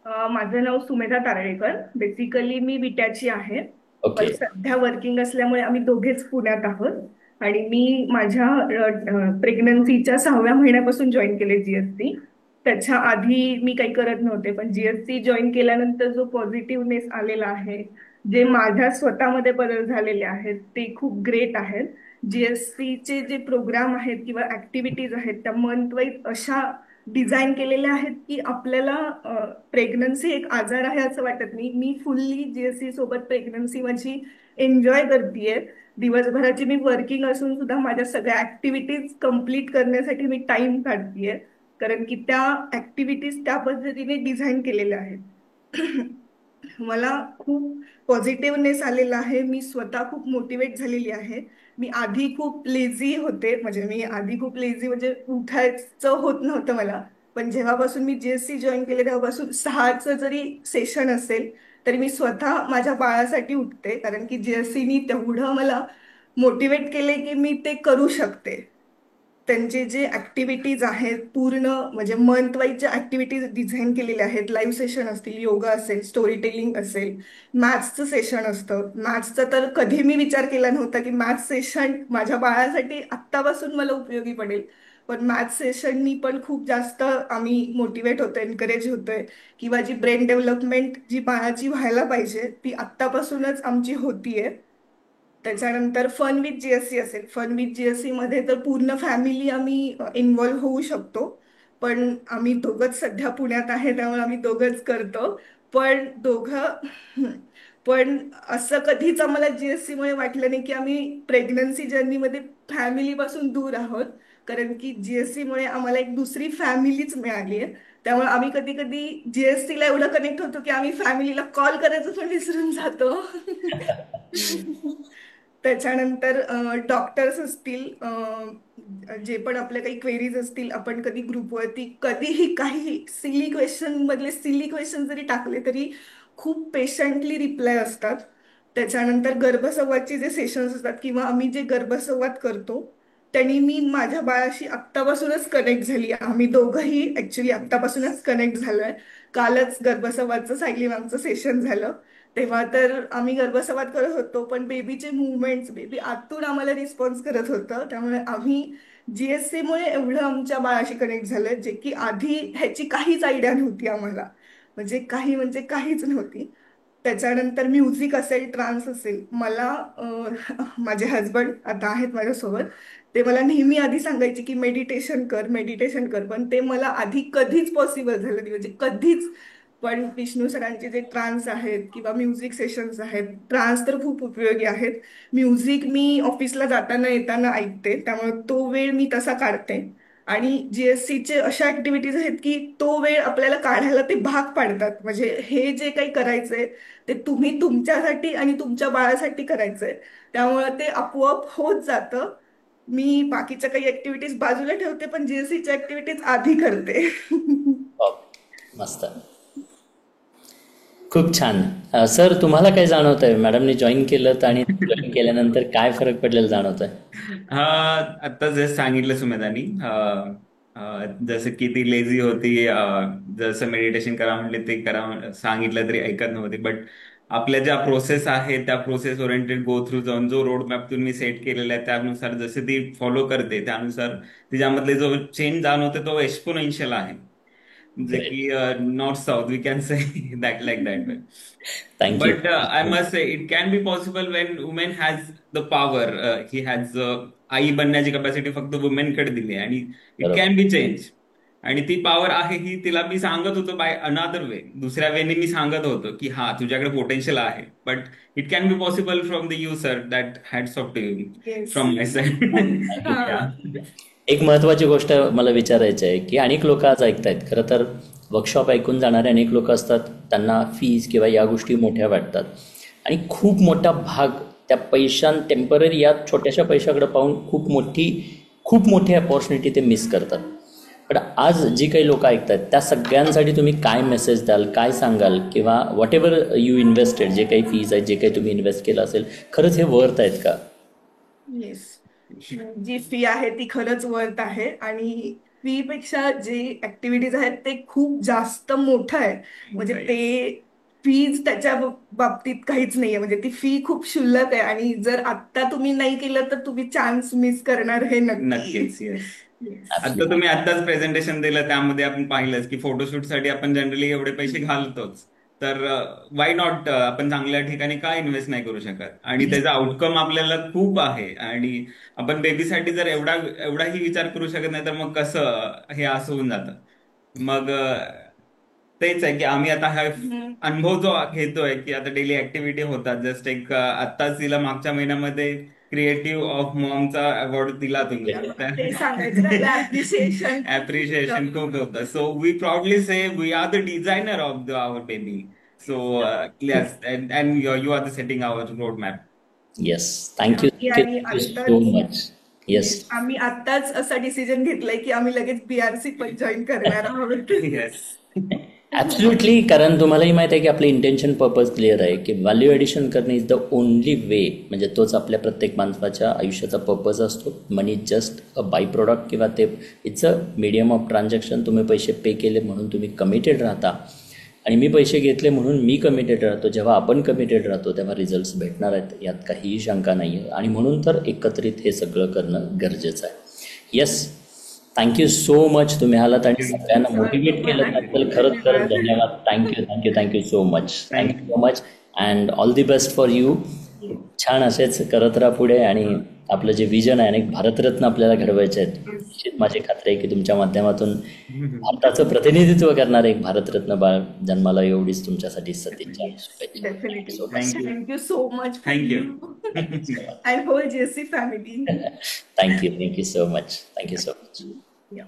माझं नाव सुमेधा तारळेकर. बेसिकली मी विट्याची आहे. पण ओके. सध्या वर्किंग असल्यामुळे आम्ही दोघेच पुण्यात आहोत. आणि मी माझ्या प्रेग्नन्सीच्या 6व्या महिन्यापासून जॉईन केले जीएसटी. त्याच्या आधी मी काही करत नव्हते, पण जीएसटी जॉईन केल्यानंतर जो पॉझिटिव्हनेस आलेला आहे, जे माझ्या स्वतःमध्ये बदल झालेले आहेत ते खूप ग्रेट आहेत. जीएसटीचे जे प्रोग्राम आहेत किंवा ऍक्टिव्हिटीज आहेत त्या मंथ वाईज अशा डिझाईन केलेल्या आहेत की आपल्याला प्रेग्नन्सी एक आजार आहे असं वाटत नाही. मी फुल्ली जीएससी सोबत प्रेग्नन्सी माझी एन्जॉय करतेय. दिवसभराची मी वर्किंग असून सुद्धा माझ्या सगळ्या ऍक्टिव्हिटीज कम्प्लीट करण्यासाठी मी टाइम काढतेय, कारण की त्या ऍक्टिव्हिटीज त्या पद्धतीने डिझाईन केलेल्या आहेत. मला खूप पॉझिटिव्हनेस आलेला आहे. मी स्वतः खूप मोटिवेट झालेली आहे. मी आधी खूप लेझी होते, म्हणजे मी आधी खूप लेझी म्हणजे उठायचं होत नव्हतं मला. पण जेव्हापासून मी जीएससी जॉईन केले तेव्हापासून 6चं जरी सेशन असेल तरी मी स्वतः माझ्या बाळासाठी उठते, कारण की जीएससीनी तेवढं मला मोटिवेट केले की मी ते करू शकते. त्यांचे जे ऍक्टिव्हिटीज आहेत पूर्ण म्हणजे मंथ वाईज ज्या ऍक्टिव्हिटीज डिझाईन केलेल्या आहेत, लाईव्ह सेशन असतील, योगा असेल, स्टोरी टेलिंग असेल, मॅथ्सचं सेशन असतं. मॅथ्सचा तर कधी मी विचार केला नव्हता की मॅथ्स सेशन माझ्या बाळासाठी आत्तापासून मला उपयोगी पडेल. पण मॅथ्स सेशननी पण खूप जास्त आम्ही मोटिवेट होतोय, एनकरेज होतोय. किंवा जी ब्रेन डेव्हलपमेंट जी बाळाची व्हायला पाहिजे ती आत्तापासूनच आमची होतीये. त्याच्यानंतर फन विथ जीएससी असेल. फन विथ जीएससी मध्ये तर पूर्ण फॅमिली आम्ही इन्व्हॉल्व्ह होऊ शकतो. पण आम्ही दोघंच सध्या पुण्यात आहे त्यामुळे आम्ही दोघंच करतो. पण पण असं कधीच आम्हाला जीएससी मुळे वाटलं नाही की आम्ही प्रेग्नन्सी जर्नीमध्ये फॅमिली पासून दूर आहोत. कारण की जीएससी मुळे आम्हाला एक दुसरी फॅमिलीच मिळाली आहे. त्यामुळे आम्ही कधी कधी जीएसटी ला एवढं कनेक्ट होतो की आम्ही फॅमिलीला कॉल करायचं पण विसरून जातो. त्याच्यानंतर डॉक्टर्स असतील, जे पण आपल्या काही क्वेरीज असतील, आपण कधी ग्रुपवरती कधीही काही सिली क्वेश्चन मधले सिली क्वेश्चन जरी टाकले तरी खूप पेशंटली रिप्लाय असतात. त्याच्यानंतर गर्भसंवादचे जे सेशन्स असतात किंवा आम्ही जे गर्भसंवाद करतो त्यांनी मी माझ्या बाळाशी आत्तापासूनच कनेक्ट झाली. आम्ही दोघंही ऍक्च्युली आत्तापासूनच कनेक्ट झालोय. कालच गर्भसंवादचं सायली मॅमचं सेशन झालं. तेव्हा तर आम्ही गर्भसंवाद करत होतो पण बेबीचे मुवमेंट्स, बेबी आतून आम्हाला रिस्पॉन्स करत होतं. त्यामुळे आम्ही जीएससी मुळे एवढं आमच्या बाळाशी कनेक्ट झालं जे की आधी ह्याची काहीच आयडिया नव्हती आम्हाला. म्हणजे काहीच नव्हती. त्याच्यानंतर म्युझिक असेल, ट्रान्स असेल, मला माझे हजबंड आता आहेत माझ्यासोबत. ते मला नेहमी आधी सांगायचे की मेडिटेशन कर, मेडिटेशन कर, पण ते मला आधी कधीच पॉसिबल झालं नाही, म्हणजे कधीच. पण विष्णू सरांचे जे ट्रान्स आहेत किंवा म्युझिक सेशन्स आहेत, ट्रान्स तर खूप उपयोगी आहेत. म्युझिक मी ऑफिसला जाताना येताना ऐकते त्यामुळे तो वेळ मी तसा काढते. आणि जीएससीचे अशा ऍक्टिव्हिटीज आहेत की तो वेळ आपल्याला काढायला ते भाग पाडतात. म्हणजे हे जे काही करायचंय ते तुम्ही तुमच्यासाठी आणि तुमच्या बाळासाठी करायचंय, त्यामुळे ते आपोआप होत जातं. मी बाकीच्या काही ऍक्टिव्हिटीज बाजूला ठेवते पण जीएससीच्या ऍक्टिव्हिटीज आधी करते. वा, मस्त. खूप छान. सर, तुम्हाला काय जाणवत आहे? मॅडमने जॉईन केलं आणि जॉईन केल्यानंतर काय फरक पडलेला जाणवत आहे? हा, आता जसं सांगितलं सुमेधानी, जसं की ती लेझी होती, जसं मेडिटेशन करा म्हटले ते करा सांगितलं तरी ऐकत नव्हती. बट आपल्या ज्या प्रोसेस आहे त्या प्रोसेस ओरिएंटेड गो थ्रू जाऊन जो रोड मॅप तुम्ही सेट केलेला आहे त्यानुसार जसे ती फॉलो करते त्यानुसार तिच्यामधले जो चेंज जाणवते तो एक्सपोनेन्शियल आहे. जे ग्रेट. की north south we can say that like that way. Thank you. But I must say it can be possible when woman has the power. He has आई बनण्याची कपॅसिटी फक्त वुमेन कडे दिली आहे आणि इट बरोबर. Can be change. आणि ती power आहे ही तिला मी सांगत होतो बाय अनादर वे, दुसऱ्या वेने मी सांगत होतो की हा तुझ्याकडे पोटेन्शियल आहे. But it can be possible from the you sir, that hats off to you yes. From my thank you. Side. एक महत्त्वाची गोष्ट मला विचारायची आहे की अनेक लोक आज ऐकतायत. खरं तर वर्कशॉप ऐकून जाणारे अनेक लोक असतात. त्यांना फीज किंवा या गोष्टी मोठ्या वाटतात आणि खूप मोठा भाग त्या टेम्पररी या छोट्याशा पैशाकडे पाहून खूप मोठी अपॉर्च्युनिटी ते मिस करतात. पण आज जी काही लोक ऐकतात त्या सगळ्यांसाठी तुम्ही काय मेसेज द्याल, काय सांगाल? किंवा व्हॉट एव्हर यू इन्व्हेस्टेड, जे काही फीज आहेत, जे काही तुम्ही इन्व्हेस्ट केलं असेल, खरंच हे वर्थ आहेत का? येस. जी फी आहे ती खरंच वर्थ आहे. आणि फी पेक्षा जे ऍक्टिव्हिटीज आहेत ते खूप जास्त मोठं आहे. म्हणजे राईट. ते फीज त्याच्या बाबतीत काहीच नाहीये. म्हणजे ती फी खूप क्षुल्लक आहे आणि जर आत्ता तुम्ही नाही केलं तर तुम्ही चान्स मिस करणार हे नक्की. नक्कीच. येस. Yes. आता तुम्ही आत्ताच प्रेझेंटेशन दिलं त्यामध्ये आपण पाहिलंच की फोटोशूटसाठी आपण जनरली एवढे पैसे घालतोच. तर वाय नॉट आपण चांगल्या ठिकाणी का इन्व्हेस्ट नाही करू शकत, आणि त्याचा आउटकम आपल्याला खूप आहे. आणि आपण बेबीसाठी जर एवढाही विचार करू शकत नाही तर मग कसं हे असं होऊन जातं. मग तेच आहे की आम्ही आता हा हम्म. अनुभव जो घेतोय की आता डेली ऍक्टिव्हिटी होतात. जस्ट एक आत्ताच तिला मागच्या महिन्यामध्ये क्रिएटिव्ह ऑफ मॉमचा अवॉर्ड दिला तुम्ही. ते सांगायचं राहिलं ऍप्रिसिएशन. ऍप्रिशिएशन खूप होतं. So we proudly say we are the designer of our baby. So yes, and you are the setting our road map. Yes, thank you आणि थँक्यू सो आत्ताच मच. येस. आम्ही आत्ताच असा डिसिजन घेतलाय की आम्ही लगेच बीआरसी पण जॉईन करणार आहोत. येस. ॲब्सोल्युटली, कारण तुम्हालाही माहिती आहे की आपलं इंटेन्शन पर्पज क्लिअर आहे की व्हॅल्यू ॲडिशन करणे इज द ओनली वे. म्हणजे तोच आपल्या प्रत्येक माणसाच्या आयुष्याचा पर्पज असतो. मनी जस्ट अ बाय प्रोडक्ट किंवा ते it's a medium of transaction. तुम्ही पैसे पे केले म्हणून तुम्ही कमिटेड राहता आणि मी पैसे घेतले म्हणून मी कमिटेड राहतो. जेव्हा आपण कमिटेड राहतो तेव्हा रिझल्ट्स भेटणार आहेत, यात काहीही शंका नाही आहे. आणि म्हणून तर एकत्रित हे सगळं करणं गरजेचं आहे. Yes, thank you so much. तुम्ही आलात आणि सगळ्यांना मोटिवेट केलं त्याबद्दल खरंच खरंच धन्यवाद. Thank you thank you thank you so much. Thank you so much and all the best for you. छान असेच करत राहा पुढे. आणि आपलं जे विजन आहे अनेक भारतरत्न आपल्याला घडवायचे आहेत. निश्चित माझी खात्री आहे की तुमच्या माध्यमातून भारताचं प्रतिनिधित्व करणार एक भारतरत्न बाळ जन्माला एवढीच तुमच्यासाठी सदिच्छा आणि शुभेच्छा. Definitely. Thank you. Thank you so much. Thank you. And whole JC family. Thank you so much. Thank you so much. या